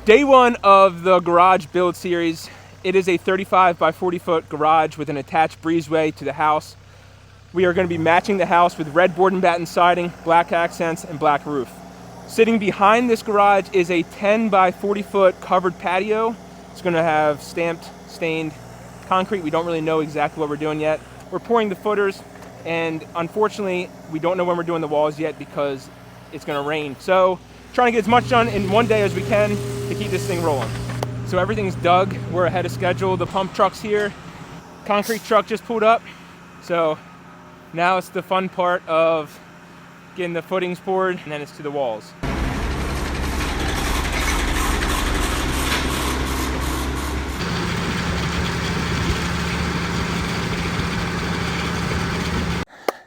Day one of the garage build series. It is a 35 by 40 foot garage with an attached breezeway to the house. We are going to be matching the house with red board and batten siding, black accents, and black roof. Sitting behind this garage is a 10 by 40 foot covered patio. It's going to have stamped, stained concrete. We don't really know exactly what we're doing yet. We're pouring the footers, and unfortunately, we don't know when we're doing the walls yet because it's going to rain. So, trying to get as much done in one day as we can to keep this thing rolling. So everything's dug. We're ahead of schedule. The pump truck's here. Concrete truck just pulled up. So now it's the fun part of getting the footings poured, and then it's to the walls.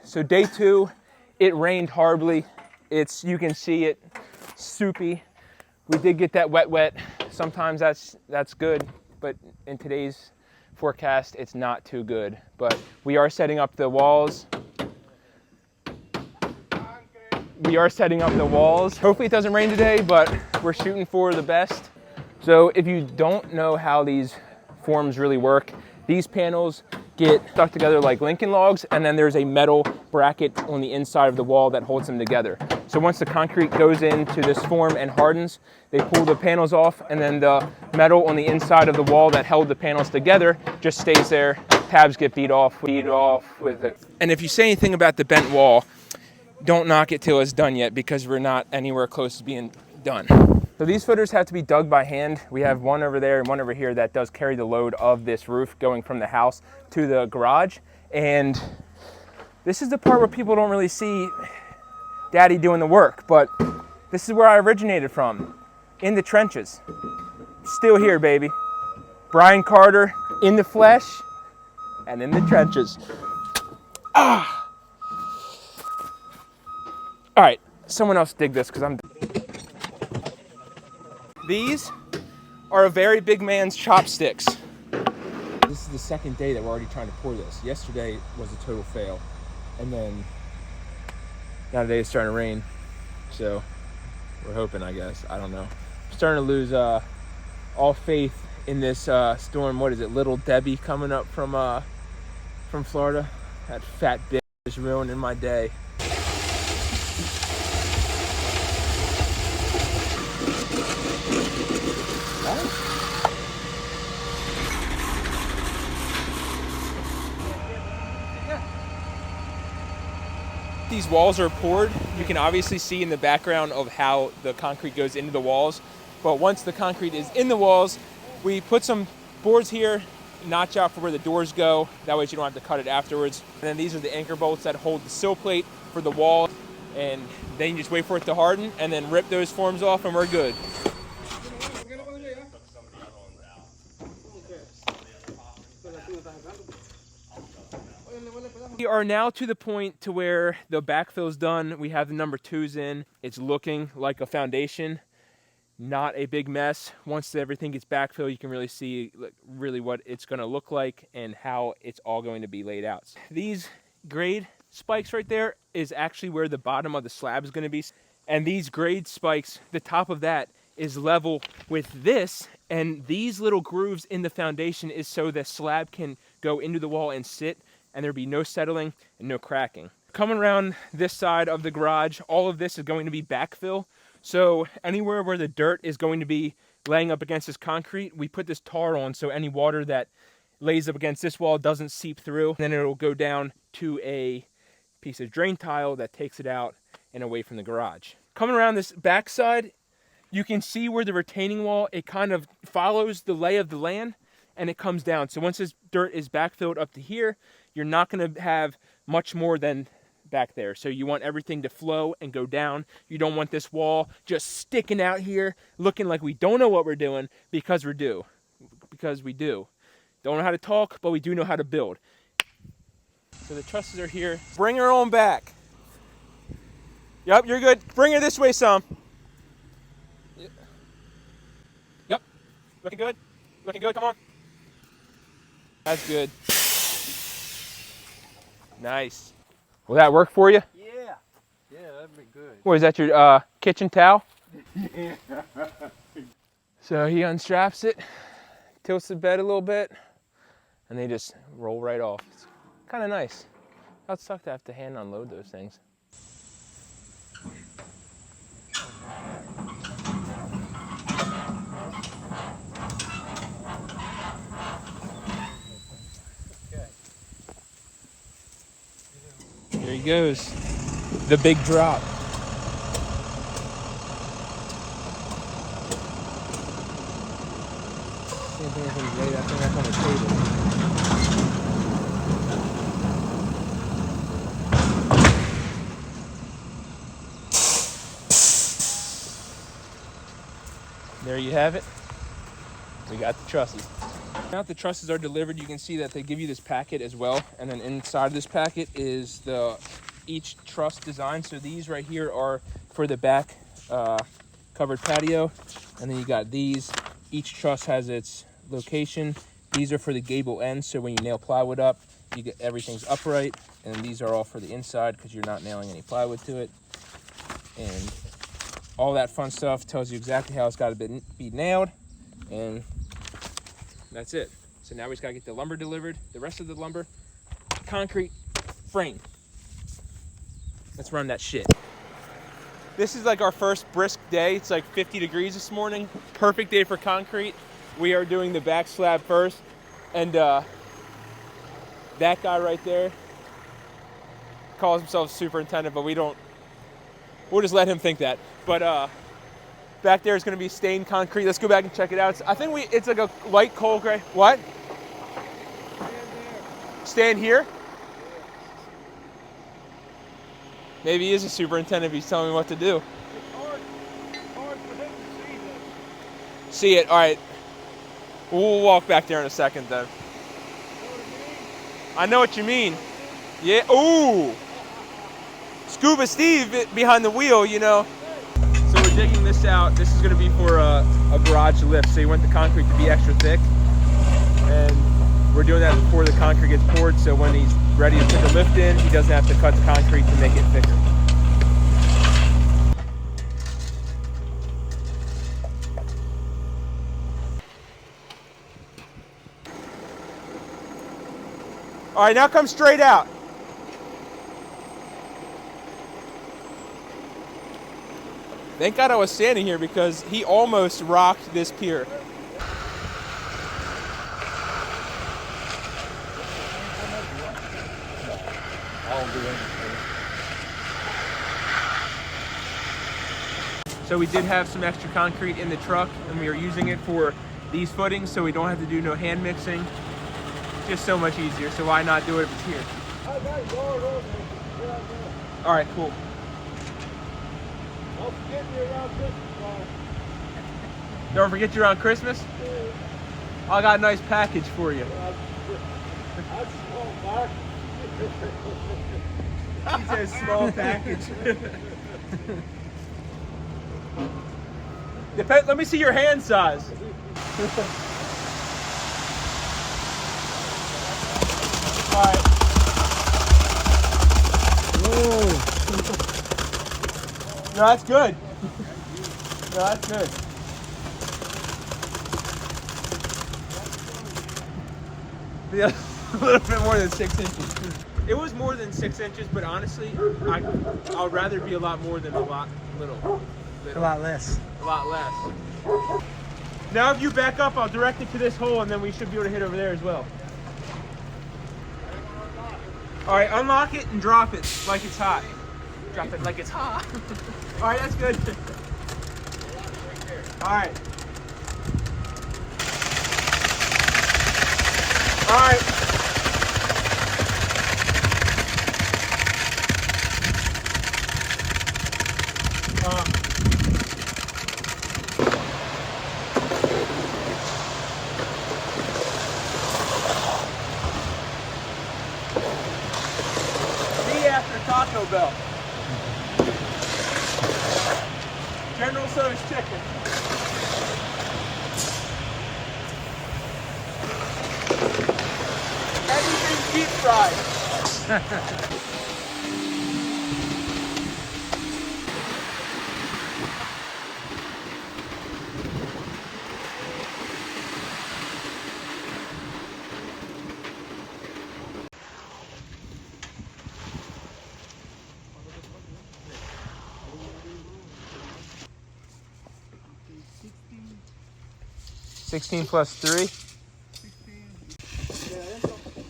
So day two, it rained horribly. You can see it, soupy. We did get that wet. Sometimes that's good, but in today's forecast, it's not too good. But we are setting up the walls. Hopefully it doesn't rain today, but we're shooting for the best. So if you don't know how these forms really work, these panels get stuck together like Lincoln logs, and then there's a metal bracket on the inside of the wall that holds them together. So once the concrete goes into this form and hardens, they pull the panels off, and then the metal on the inside of the wall that held the panels together just stays there. Tabs get beat off with it. And if you say anything about the bent wall, don't knock it till it's done yet, because we're not anywhere close to being done. So these footers have to be dug by hand. We have one over there and one over here that does carry the load of this roof going from the house to the garage. And this is the part where people don't really see Daddy doing the work, but this is where I originated from, in the trenches. Still here, baby. Brian Carter in the flesh and in the trenches. Ah! All right, someone else dig this, because I'm... These are a very big man's chopsticks. This is the second day that we're already trying to pour this. Yesterday was a total fail. And then now today it's starting to rain. So we're hoping, I guess. I don't know. I'm starting to lose all faith in this storm. What is it? Little Debbie coming up from Florida. That fat bitch is ruining my day. These walls are poured. You can obviously see in the background of how the concrete goes into the walls. But once the concrete is in the walls, we put some boards here, notch out for where the doors go. That way you don't have to cut it afterwards. And then these are the anchor bolts that hold the sill plate for the wall. And then you just wait for it to harden and then rip those forms off, and we're good. We are now to the point to where the backfill is done. We have the number 2s in. It's looking like a foundation, not a big mess. Once everything gets backfilled, you can really see really what it's going to look like and how it's all going to be laid out. These grade spikes right there is actually where the bottom of the slab is going to be. And these grade spikes, the top of that is level with this. And these little grooves in the foundation is so the slab can go into the wall and sit, and there'll be no settling and no cracking. Coming around this side of the garage, all of this is going to be backfill. So anywhere where the dirt is going to be laying up against this concrete, we put this tar on so any water that lays up against this wall doesn't seep through. Then it'll go down to a piece of drain tile that takes it out and away from the garage. Coming around this back side, you can see where the retaining wall, it kind of follows the lay of the land and it comes down. So once this dirt is backfilled up to here, you're not going to have much more than back there. So you want everything to flow and go down. You don't want this wall just sticking out here looking like we don't know what we're doing, because we do. Don't know how to talk, but we do know how to build. So the trusses are here. Bring her on back. Yep, you're good. Bring her this way some. Yep. Looking good? Looking good, come on. That's good. Nice. Will that work for you? Yeah. Yeah, that'd be good. What, is that your kitchen towel? Yeah. So he unstraps it, tilts the bed a little bit, and they just roll right off. It's kind of nice. That'd suck to have to hand unload those things. There he goes. The big drop. Same thing as when you lay that thing up on the table. There you have it. We got the trusses. Now that the trusses are delivered, you can see that they give you this packet as well. And then inside of this packet is each truss design. So these right here are for the back covered patio. And then you got these. Each truss has its location. These are for the gable ends. So when you nail plywood up, you get everything's upright. And these are all for the inside because you're not nailing any plywood to it. And all that fun stuff tells you exactly how it's got to be nailed. And that's it. So now we just gotta get the lumber delivered, the rest of the lumber, concrete, frame. Let's run that shit. This is like our first brisk day. It's like 50 degrees this morning. Perfect day for concrete. We are doing the back slab first. And that guy right there calls himself superintendent, but we'll just let him think that. But back there is gonna be stained concrete. Let's go back and check it out. I think it's like a light coal gray. What? Stand here? Maybe he is a superintendent if he's telling me what to do. It's hard for him to see this. See it, all right. We'll walk back there in a second then. I know what you mean. Yeah, ooh. Scuba Steve behind the wheel, you know. So we're digging this out. This is gonna be for a garage lift. So you want the concrete to be extra thick. And we're doing that before the concrete gets poured, so when he's ready to put the lift in, he doesn't have to cut the concrete to make it thicker. All right, now come straight out. Thank God I was standing here because he almost rocked this pier. So we did have some extra concrete in the truck and we are using it for these footings so we don't have to do no hand mixing. Just so much easier, so why not do it if it's here? All right, cool. Don't forget me around Christmas. Don't forget you around Christmas? I got a nice package for you. That's small, Mark. He says small package. Let me see your hand size. All right. Whoa. No, that's good. No, that's good. Yeah, a little bit more than 6 inches. It was more than 6 inches, but honestly, I'd rather be a lot more than a lot little. A lot less. A lot less. Now if you back up, I'll direct it to this hole and then we should be able to hit over there as well. All right, unlock it and drop it like it's hot. Drop it like it's hot. All right, that's good. All right. All right. See you after Taco Bell. General Tso's chicken. Anything deep fried. 16 plus 3. 16. Yeah, that's okay.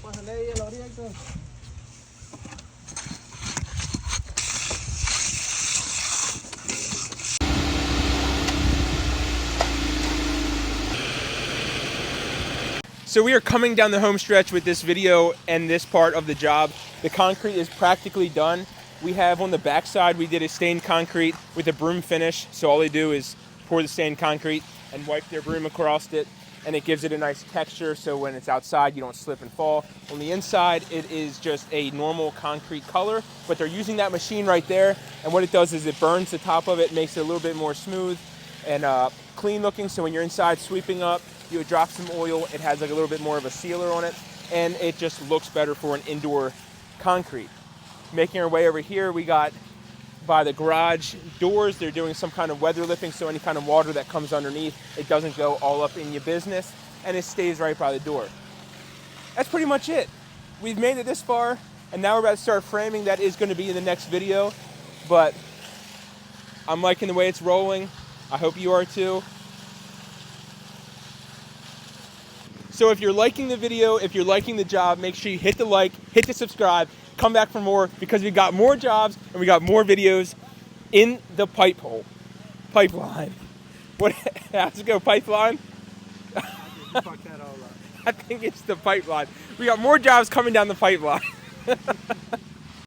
Pásale a la orilla, Héctor. So we are coming down the home stretch with this video and this part of the job. The concrete is practically done. We have on the back side, we did a stained concrete with a broom finish. So all they do is pour the stained concrete and wipe their broom across it, and it gives it a nice texture so when it's outside you don't slip and fall. On the inside it is just a normal concrete color, but they're using that machine right there, and what it does is it burns the top of it, makes it a little bit more smooth and clean looking, so when you're inside sweeping up, you would drop some oil, it has like a little bit more of a sealer on it, and it just looks better for an indoor concrete. Making our way over here, we got by the garage doors, they're doing some kind of weather lifting, so any kind of water that comes underneath, it doesn't go all up in your business, and it stays right by the door. That's pretty much it. We've made it this far, and now we're about to start framing. That is going to be in the next video, but I'm liking the way it's rolling. I hope you are too. So if you're liking the video, if you're liking the job, make sure you hit the like, hit the subscribe, come back for more, because we got more jobs and we got more videos in the pipeline. What? How's it go, pipeline? You fucked that all up. I think it's the pipeline. We got more jobs coming down the pipeline.